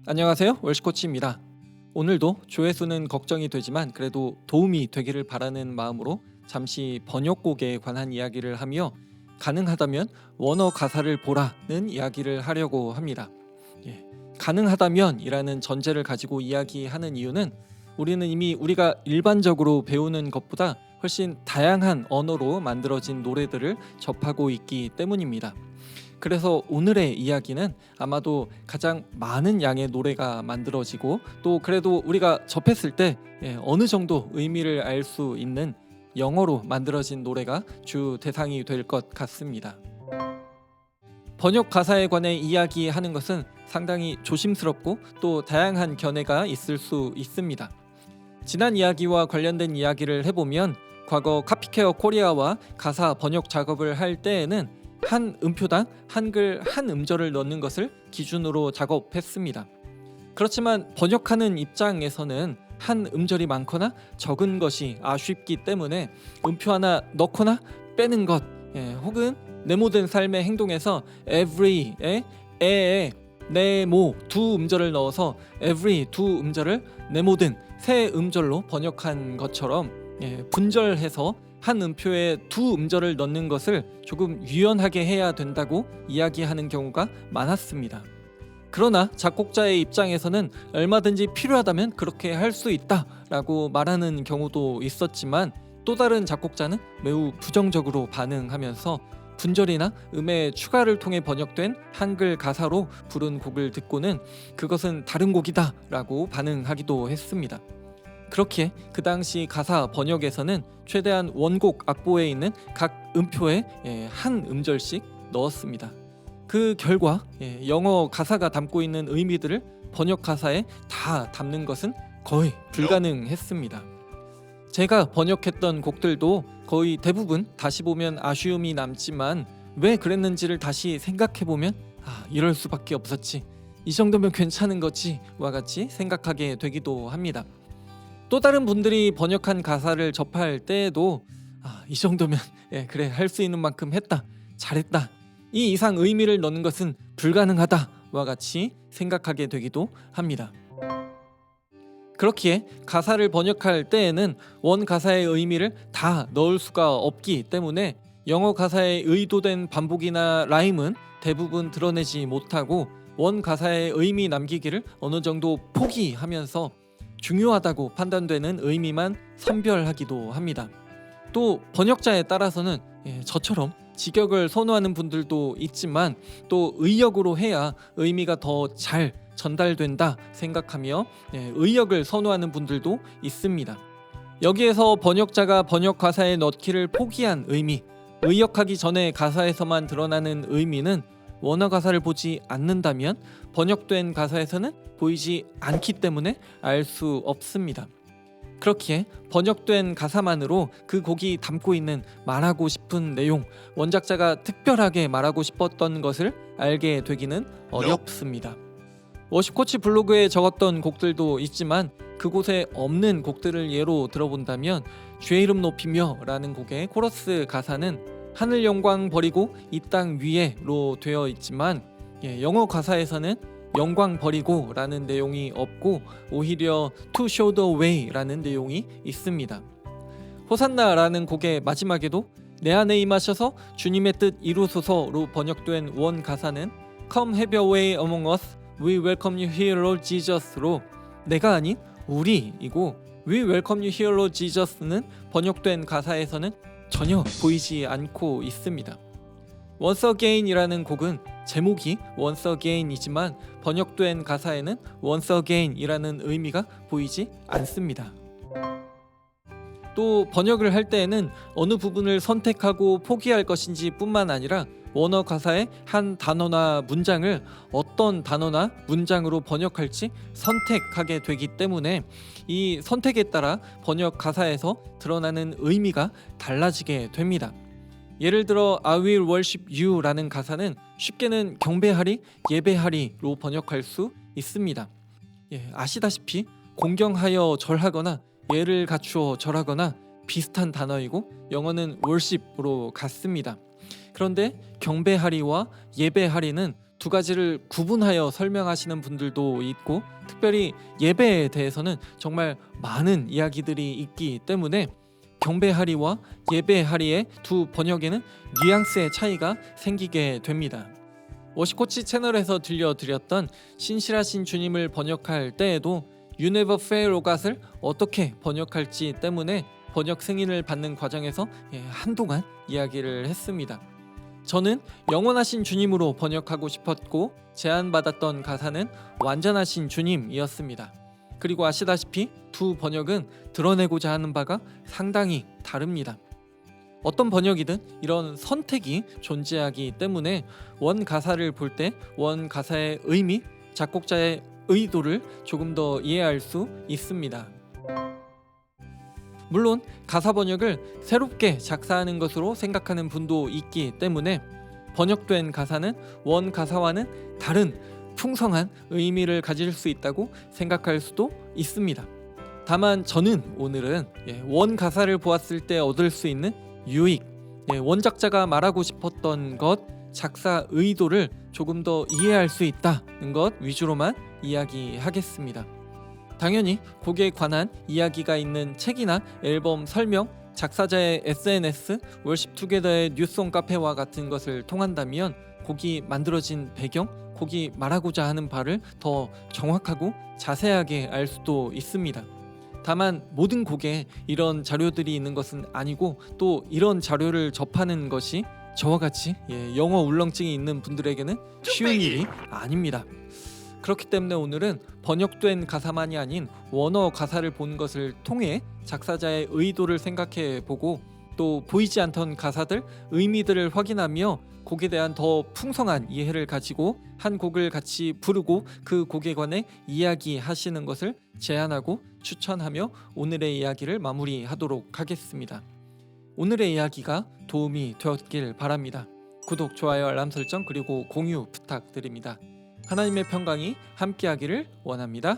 안녕하세요, 월시코치입니다. 오늘도 조회수는 걱정이 되지만 그래도 도움이 되기를 바라는 마음으로 잠시 번역곡에 관한 이야기를 하며 가능하다면 원어 가사를 보라는 이야기를 하려고 합니다. 가능하다면 이라는 전제를 가지고 이야기하는 이유는 우리는 이미 우리가 일반적으로 배우는 것보다 훨씬 다양한 언어로 만들어진 노래들을 접하고 있기 때문입니다. 그래서 오늘의 이야기는 아마도 가장 많은 양의 노래가 만들어지고 또 그래도 우리가 접했을 때 어느 정도 의미를 알 수 있는 영어로 만들어진 노래가 주 대상이 될 것 같습니다. 번역 가사에 관해 이야기하는 것은 상당히 조심스럽고 또 다양한 견해가 있을 수 있습니다. 지난 이야기와 관련된 이야기를 해보면 과거 카피케어 코리아와 가사 번역 작업을 할 때에는 한 음표당 한글 한 음절을 넣는 것을 기준으로 작업했습니다. 그렇지만 번역하는 입장에서는 한 음절이 많거나 적은 것이 아쉽기 때문에 음표 하나 넣거나 빼는 것 혹은 내 모든 삶의 행동에서 every에 에에 내 모 두 음절을 넣어서 every 두 음절을 내 모든 세 음절로 번역한 것처럼 분절해서 한 음표에 두 음절을 넣는 것을 조금 유연하게 해야 된다고 이야기하는 경우가 많았습니다. 그러나 작곡자의 입장에서는 얼마든지 필요하다면 그렇게 할 수 있다라고 말하는 경우도 있었지만 또 다른 작곡자는 매우 부정적으로 반응하면서 분절이나 음의 추가를 통해 번역된 한글 가사로 부른 곡을 듣고는 그것은 다른 곡이다 라고 반응하기도 했습니다. 그렇게 그 당시 가사 번역에서는 최대한 원곡 악보에 있는 각 음표에 한 음절씩 넣었습니다. 그 결과 영어 가사가 담고 있는 의미들을 번역 가사에 다 담는 것은 거의 불가능했습니다. 제가 번역했던 곡들도 거의 대부분 다시 보면 아쉬움이 남지만 왜 그랬는지를 다시 생각해보면 이럴 수밖에 없었지, 이 정도면 괜찮은 거지와 같이 생각하게 되기도 합니다. 또 다른 분들이 번역한 가사를 접할 때에도 이 정도면 그래 할 수 있는 만큼 했다, 잘했다, 이 이상 의미를 넣는 것은 불가능하다와 같이 생각하게 되기도 합니다. 그렇기에 가사를 번역할 때에는 원 가사의 의미를 다 넣을 수가 없기 때문에 영어 가사의 의도된 반복이나 라임은 대부분 드러내지 못하고 원 가사의 의미 남기기를 어느 정도 포기하면서 중요하다고 판단되는 의미만 선별하기도 합니다. 또 번역자에 따라서는 저처럼 직역을 선호하는 분들도 있지만 또 의역으로 해야 의미가 더 잘 전달된다 생각하며 의역을 선호하는 분들도 있습니다. 여기에서 번역자가 번역 가사에 넣기를 포기한 의미, 의역하기 전에 가사에서만 드러나는 의미는 원어 가사를 보지 않는다면 번역된 가사에서는 보이지 않기 때문에 알 수 없습니다. 그렇기에 번역된 가사만으로 그 곡이 담고 있는 말하고 싶은 내용, 원작자가 특별하게 말하고 싶었던 것을 알게 되기는 어렵습니다. 워시코치 블로그에 적었던 곡들도 있지만 그곳에 없는 곡들을 예로 들어본다면 주의 이름 높이며 라는 곡의 코러스 가사는 하늘 영광 버리고 이 땅 위에로 되어 있지만 영어 가사에서는 영광 버리고 라는 내용이 없고 오히려 to show the way 라는 내용이 있습니다. 호산나 라는 곡의 마지막에도 내 안에 임하셔서 주님의 뜻 이루소서로 번역된 원 가사는 Come have your way among us, we welcome you here Lord Jesus로 내가 아닌 우리이고 We welcome you here Lord Jesus는 번역된 가사에서는 전혀 보이지 않고 있습니다. Once Again이라는 곡은 제목이 Once Again이지만 번역된 가사에는 Once Again이라는 의미가 보이지 않습니다. 또 번역을 할 때에는 어느 부분을 선택하고 포기할 것인지 뿐만 아니라 원어 가사의 한 단어나 문장을 어떤 단어나 문장으로 번역할지 선택하게 되기 때문에 이 선택에 따라 번역 가사에서 드러나는 의미가 달라지게 됩니다. 예를 들어 I will worship you 라는 가사는 쉽게는 경배하리, 예배하리로 번역할 수 있습니다. 아시다시피 공경하여 절하거나 예를 갖추어 절하거나 비슷한 단어이고 영어는 worship으로 같습니다. 그런데 경배하리와 예배하리는 두 가지를 구분하여 설명하시는 분들도 있고, 특별히 예배에 대해서는 정말 많은 이야기들이 있기 때문에 경배하리와 예배하리의 두 번역에는 뉘앙스의 차이가 생기게 됩니다. 워시코치 채널에서 들려드렸던 신실하신 주님을 번역할 때에도 You never fail O God을 어떻게 번역할지 때문에 번역 승인을 받는 과정에서 한동안 이야기를 했습니다. 저는 영원하신 주님으로 번역하고 싶었고 제안받았던 가사는 완전하신 주님이었습니다. 그리고 아시다시피 두 번역은 드러내고자 하는 바가 상당히 다릅니다. 어떤 번역이든 이런 선택이 존재하기 때문에 원 가사를 볼 때 원 가사의 의미, 작곡자의 의도를 조금 더 이해할 수 있습니다. 물론 가사 번역을 새롭게 작사하는 것으로 생각하는 분도 있기 때문에 번역된 가사는 원 가사와는 다른 풍성한 의미를 가질 수 있다고 생각할 수도 있습니다. 다만 저는 오늘은 원 가사를 보았을 때 얻을 수 있는 유익, 원작자가 말하고 싶었던 것, 작사 의도를 조금 더 이해할 수 있다는 것 위주로만 이야기하겠습니다. 당연히 곡에 관한 이야기가 있는 책이나 앨범 설명, 작사자의 SNS, 월십투게더의 뉴송 카페와 같은 것을 통한다면 곡이 만들어진 배경, 곡이 말하고자 하는 바를 더 정확하고 자세하게 알 수도 있습니다. 다만 모든 곡에 이런 자료들이 있는 것은 아니고 또 이런 자료를 접하는 것이 저와 같이 영어 울렁증이 있는 분들에게는 쉬운 일이 아닙니다. 그렇기 때문에 오늘은 번역된 가사만이 아닌 원어 가사를 본 것을 통해 작사자의 의도를 생각해 보고 또 보이지 않던 가사들, 의미들을 확인하며 곡에 대한 더 풍성한 이해를 가지고 한 곡을 같이 부르고 그 곡에 관해 이야기하시는 것을 제안하고 추천하며 오늘의 이야기를 마무리하도록 하겠습니다. 오늘의 이야기가 도움이 되었길 바랍니다. 구독, 좋아요, 알람 설정 그리고 공유 부탁드립니다. 하나님의 평강이 함께하기를 원합니다.